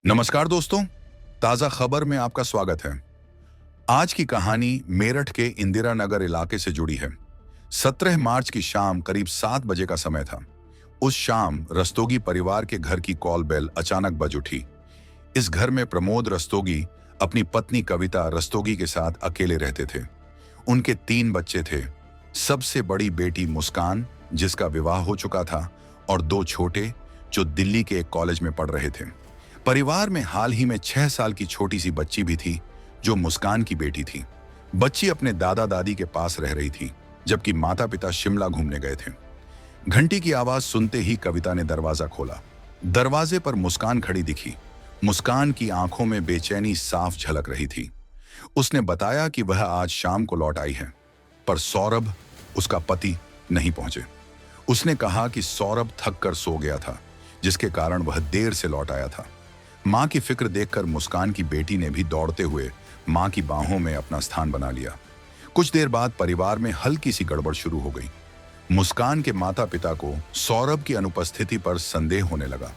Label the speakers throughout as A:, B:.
A: नमस्कार दोस्तों, ताज़ा खबर में आपका स्वागत है। आज की कहानी मेरठ के इंदिरा नगर इलाके से जुड़ी है। 17 मार्च की शाम करीब 7 बजे का समय था। उस शाम रस्तोगी परिवार के घर की कॉल बेल अचानक बज उठी। इस घर में प्रमोद रस्तोगी अपनी पत्नी कविता रस्तोगी के साथ अकेले रहते थे। उनके 3 बच्चे थे। सबसे बड़ी बेटी मुस्कान, जिसका विवाह हो चुका था, और 2 छोटे, जो दिल्ली के एक कॉलेज में पढ़ रहे थे। परिवार में हाल ही में 6 साल की छोटी सी बच्ची भी थी, जो मुस्कान की बेटी थी। बच्ची अपने दादा दादी के पास रह रही थी, जबकि माता पिता शिमला घूमने गए थे। घंटी की आवाज सुनते ही कविता ने दरवाजा खोला। दरवाजे पर मुस्कान खड़ी दिखी। मुस्कान की आंखों में बेचैनी साफ झलक रही थी। उसने बताया कि वह आज शाम को लौट आई है, पर सौरभ, उसका पति, नहीं पहुंचे। उसने कहा कि सौरभ थक कर सो गया था, जिसके कारण वह देर से लौट आया था। मां की फिक्र देखकर मुस्कान की बेटी ने भी दौड़ते हुए मां की बाहों में अपना स्थान बना लिया। कुछ देर बाद परिवार में हल्की सी गड़बड़ शुरू हो गई। मुस्कान के माता पिता को सौरभ की अनुपस्थिति पर संदेह होने लगा।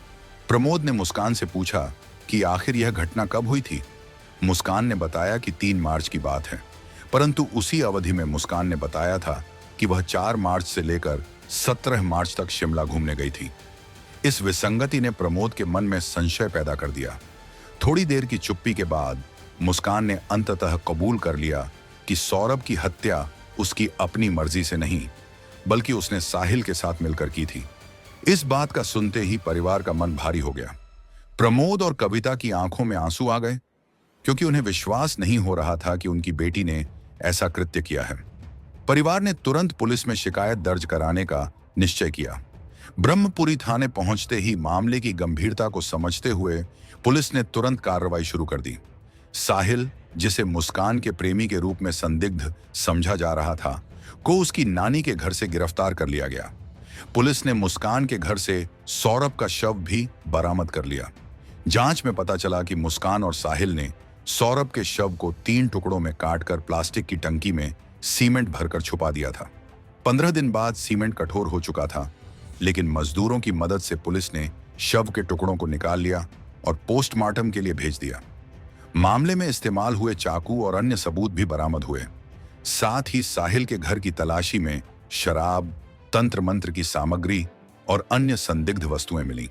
A: प्रमोद ने मुस्कान से पूछा कि आखिर यह घटना कब हुई थी। मुस्कान ने बताया कि 3 मार्च की बात है, परंतु उसी अवधि में मुस्कान ने बताया था कि वह 4 मार्च से लेकर 17 मार्च तक शिमला घूमने गई थी। इस विसंगति ने प्रमोद के मन में संशय पैदा कर दिया। थोड़ी देर की चुप्पी के बाद मुस्कान ने अंततः कबूल कर लिया कि सौरभ की हत्या उसकी अपनी मर्जी से नहीं, बल्कि उसने साहिल के साथ मिलकर की थी। इस बात का सुनते ही परिवार का मन भारी हो गया। प्रमोद और कविता की आंखों में आंसू आ गए, क्योंकि उन्हें विश्वास नहीं हो रहा था कि उनकी बेटी ने ऐसा कृत्य किया है। परिवार ने तुरंत पुलिस में शिकायत दर्ज कराने का निश्चय किया। ब्रह्मपुरी थाने पहुंचते ही मामले की गंभीरता को समझते हुए पुलिस ने तुरंत कार्रवाई शुरू कर दी। साहिल, जिसे मुस्कान के प्रेमी के रूप में संदिग्ध समझा जा रहा था, को उसकी नानी के घर से गिरफ्तार कर लिया गया। पुलिस ने मुस्कान के घर से सौरभ का शव भी बरामद कर लिया। जांच में पता चला कि मुस्कान और साहिल ने सौरभ के शव को 3 टुकड़ों में काटकर प्लास्टिक की टंकी में सीमेंट भरकर छुपा दिया था। 15 दिन बाद सीमेंट कठोर हो चुका था, लेकिन मजदूरों की मदद से पुलिस ने शव के टुकड़ों को निकाल लिया और पोस्टमार्टम के लिए भेज दिया। मामले में इस्तेमाल हुए चाकू और अन्य सबूत भी बरामद हुए। साथ ही साहिल के घर की तलाशी में शराब, तंत्र मंत्र की सामग्री और अन्य संदिग्ध वस्तुएं मिली।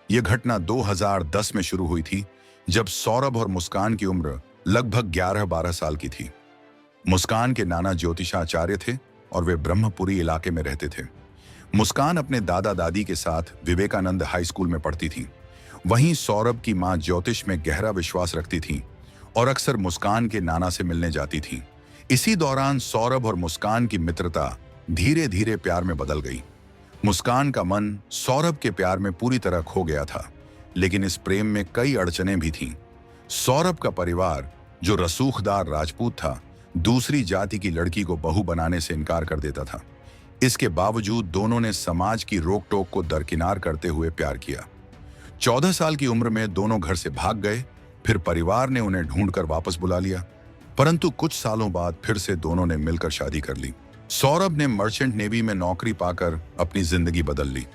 A: यह घटना 2010 में शुरू हुई थी, जब सौरभ और मुस्कान की उम्र लगभग 11-12 साल की थी। मुस्कान के नाना ज्योतिषाचार्य थे और वे ब्रह्मपुरी इलाके में रहते थे। मुस्कान अपने दादा दादी के साथ विवेकानंद हाई स्कूल में पढ़ती थी। वहीं सौरभ की मां ज्योतिष में गहरा विश्वास रखती थी और अक्सर मुस्कान के नाना से मिलने जाती थी। इसी दौरान सौरभ और मुस्कान की मित्रता धीरे धीरे प्यार में बदल गई। मुस्कान का मन सौरभ के प्यार में पूरी तरह खो गया था, लेकिन इस प्रेम में कई अड़चनें भी थीं। सौरभ का परिवार, जो रसूखदार राजपूत था, दूसरी जाति की लड़की को बहू बनाने से इनकार कर देता था। इसके बावजूद दोनों ने समाज की रोक टोक को दरकिनार करते हुए प्यार किया। 14 साल की उम्र में दोनों घर से भाग गए। फिर परिवार ने उन्हें ढूंढकर वापस बुला लिया, परंतु कुछ सालों बाद फिर से दोनों ने मिलकर शादी कर ली। सौरभ ने मर्चेंट नेवी में नौकरी पाकर अपनी जिंदगी बदल ली।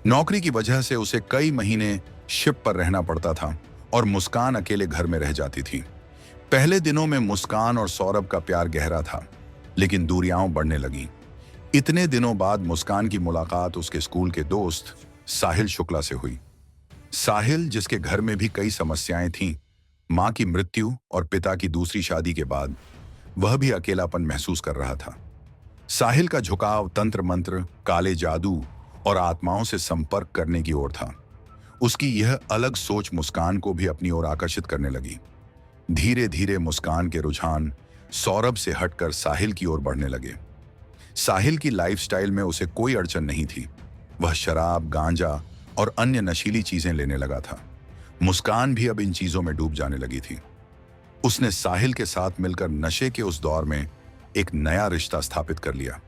A: नौकरी की वजह से उसे कई महीने शिप पर रहना पड़ता था और मुस्कान अकेले घर में रह जाती थी। पहले दिनों में मुस्कान और सौरभ का प्यार गहरा था, लेकिन दूरियां बढ़ने लगीं। इतने दिनों बाद मुस्कान की मुलाकात उसके स्कूल के दोस्त साहिल शुक्ला से हुई। साहिल, जिसके घर में भी कई समस्याएं थीं, मां की मृत्यु और पिता की दूसरी शादी के बाद वह भी अकेलापन महसूस कर रहा था। साहिल का झुकाव तंत्र मंत्र, काले जादू और आत्माओं से संपर्क करने की ओर था। उसकी यह अलग सोच मुस्कान को भी अपनी ओर आकर्षित करने लगी। धीरे धीरे मुस्कान के रुझान सौरभ से हटकर साहिल की ओर बढ़ने लगे। साहिल की लाइफस्टाइल में उसे कोई अड़चन नहीं थी। वह शराब, गांजा और अन्य नशीली चीजें लेने लगा था। मुस्कान भी अब इन चीजों में डूब जाने लगी थी। उसने साहिल के साथ मिलकर नशे के उस दौर में एक नया रिश्ता स्थापित कर लिया।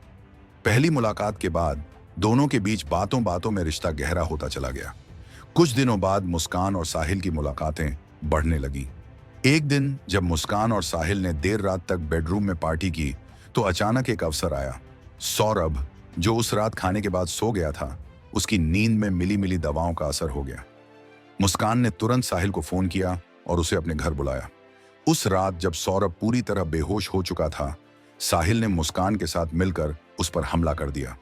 A: पहली मुलाकात के बाद दोनों के बीच बातों बातों में रिश्ता गहरा होता चला गया। कुछ दिनों बाद मुस्कान और साहिल की मुलाकातें बढ़ने लगी। एक दिन जब मुस्कान और साहिल ने देर रात तक बेडरूम में पार्टी की, तो अचानक एक अवसर आया। सौरभ, जो उस रात खाने के बाद सो गया था, उसकी नींद में मिली मिली दवाओं का असर हो गया। मुस्कान ने तुरंत साहिल को फोन किया और उसे अपने घर बुलाया। उस रात जब सौरभ पूरी तरह बेहोश हो चुका था, साहिल ने मुस्कान के साथ मिलकर उस पर हमला कर दिया।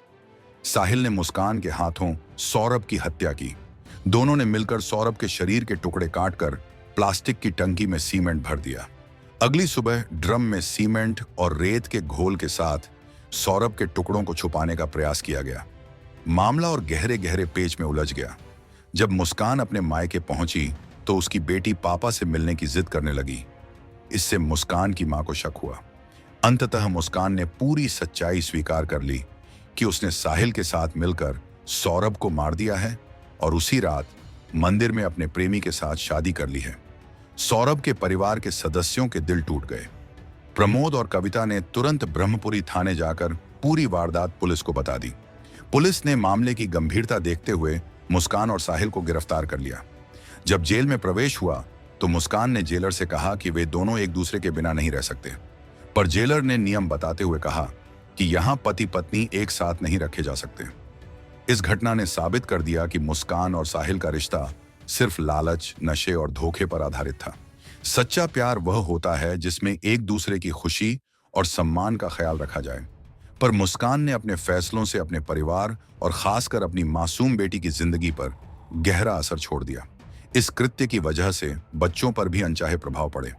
A: साहिल ने मुस्कान के हाथों सौरभ की हत्या की। दोनों ने मिलकर सौरभ के शरीर के टुकड़े काटकर प्लास्टिक की टंकी में सीमेंट भर दिया। अगली सुबह ड्रम में सीमेंट और रेत के घोल के साथ सौरभ के टुकड़ों को छुपाने का प्रयास किया गया। मामला और गहरे गहरे पेच में उलझ गया। जब मुस्कान अपने मायके पहुंची तो उसकी बेटी पापा से मिलने की जिद करने लगी। इससे मुस्कान की मां को शक हुआ। अंततः मुस्कान ने पूरी सच्चाई स्वीकार कर ली कि उसने साहिल के साथ मिलकर सौरभ को मार दिया है और उसी रात मंदिर में अपने प्रेमी के साथ शादी कर ली है। सौरभ के परिवार के सदस्यों के दिल टूट गए। प्रमोद और कविता ने तुरंत ब्रह्मपुरी थाने जाकर पूरी वारदात पुलिस को बता दी। पुलिस ने मामले की गंभीरता देखते हुए मुस्कान और साहिल को गिरफ्तार कर लिया। जब जेल में प्रवेश हुआ तो मुस्कान ने जेलर से कहा कि वे दोनों एक दूसरे के बिना नहीं रह सकते, पर जेलर ने नियम बताते हुए कहा कि यहां पति पत्नी एक साथ नहीं रखे जा सकते। इस घटना ने साबित कर दिया कि मुस्कान और साहिल का रिश्ता सिर्फ लालच, नशे और धोखे पर आधारित था। सच्चा प्यार वह होता है जिसमें एक दूसरे की खुशी और सम्मान का ख्याल रखा जाए। पर मुस्कान ने अपने फैसलों से अपने परिवार और खासकर अपनी मासूम बेटी की जिंदगी पर गहरा असर छोड़ दिया। इस कृत्य की वजह से बच्चों पर भी अनचाहे प्रभाव पड़े।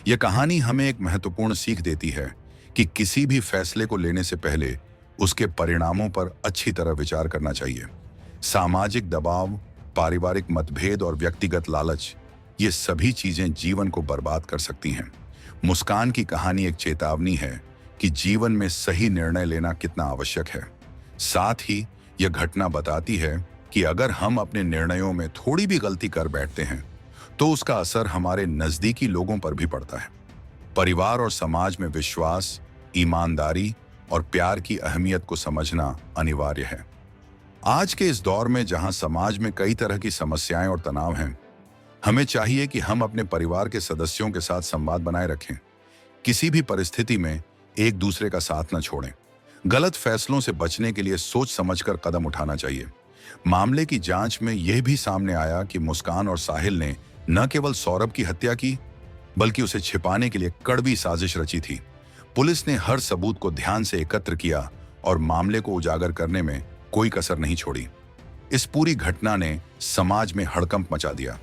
A: यह कहानी हमें एक महत्वपूर्ण सीख देती है कि किसी भी फैसले को लेने से पहले उसके परिणामों पर अच्छी तरह विचार करना चाहिए। सामाजिक दबाव, पारिवारिक मतभेद और व्यक्तिगत लालच, ये सभी चीजें जीवन को बर्बाद कर सकती हैं। मुस्कान की कहानी एक चेतावनी है कि जीवन में सही निर्णय लेना कितना आवश्यक है। साथ ही यह घटना बताती है कि अगर हम अपने निर्णयों में थोड़ी भी गलती कर बैठते हैं तो उसका असर हमारे नजदीकी लोगों पर भी पड़ता है। परिवार और समाज में विश्वास, ईमानदारी और प्यार की अहमियत को समझना अनिवार्य है। आज के इस दौर में जहां समाज में कई तरह की समस्याएं और तनाव हैं, हमें चाहिए कि हम अपने परिवार के सदस्यों के साथ संवाद बनाए रखें। किसी भी परिस्थिति में एक दूसरे का साथ न छोड़ें। गलत फैसलों से बचने के लिए सोच समझकर कदम उठाना चाहिए। मामले की जांच में यह भी सामने आया कि मुस्कान और साहिल ने न केवल सौरभ की हत्या की, बल्कि उसे छिपाने के लिए कड़वी साजिश रची थी। पुलिस ने हर सबूत को ध्यान से एकत्र किया और मामले को उजागर करने में कोई कसर नहीं छोड़ी। इस पूरी घटना ने समाज में हड़कंप मचा दिया।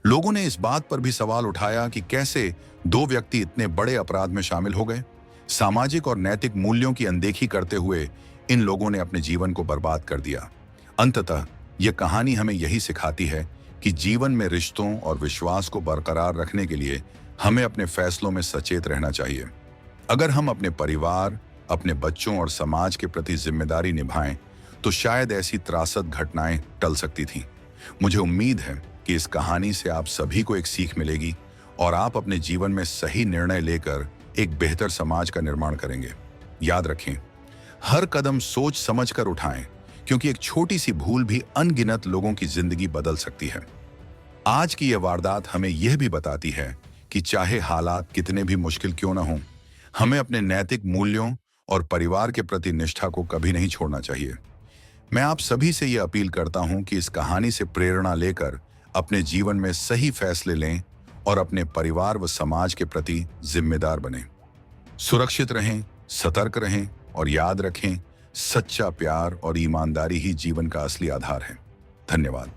A: लोगों ने इस बात पर भी सवाल उठाया कि कैसे दो व्यक्ति इतने बड़े अपराध में शामिल हो गए। सामाजिक और नैतिक मूल्यों की अनदेखी करते हुए इन लोगों ने अपने जीवन को बर्बाद कर दिया। अंततः यह कहानी हमें यही सिखाती है कि जीवन में रिश्तों और विश्वास को बरकरार रखने के लिए हमें अपने फैसलों में सचेत रहना चाहिए। अगर हम अपने परिवार, अपने बच्चों और समाज के प्रति जिम्मेदारी निभाएं तो शायद ऐसी त्रासद घटनाएं टल सकती थीं। मुझे उम्मीद है कि इस कहानी से आप सभी को एक सीख मिलेगी और आप अपने जीवन में सही निर्णय लेकर एक बेहतर समाज का निर्माण करेंगे। याद रखें, हर कदम सोच समझकर उठाएं, क्योंकि एक छोटी सी भूल भी अनगिनत लोगों की जिंदगी बदल सकती है। आज की यह वारदात हमें यह भी बताती है कि चाहे हालात कितने भी मुश्किल क्यों न हों, हमें अपने नैतिक मूल्यों और परिवार के प्रति निष्ठा को कभी नहीं छोड़ना चाहिए। मैं आप सभी से यह अपील करता हूं कि इस कहानी से प्रेरणा लेकर अपने जीवन में सही फैसले लें और अपने परिवार व समाज के प्रति जिम्मेदार बनें। सुरक्षित रहें, सतर्क रहें और याद रखें, सच्चा प्यार और ईमानदारी ही जीवन का असली आधार है। धन्यवाद।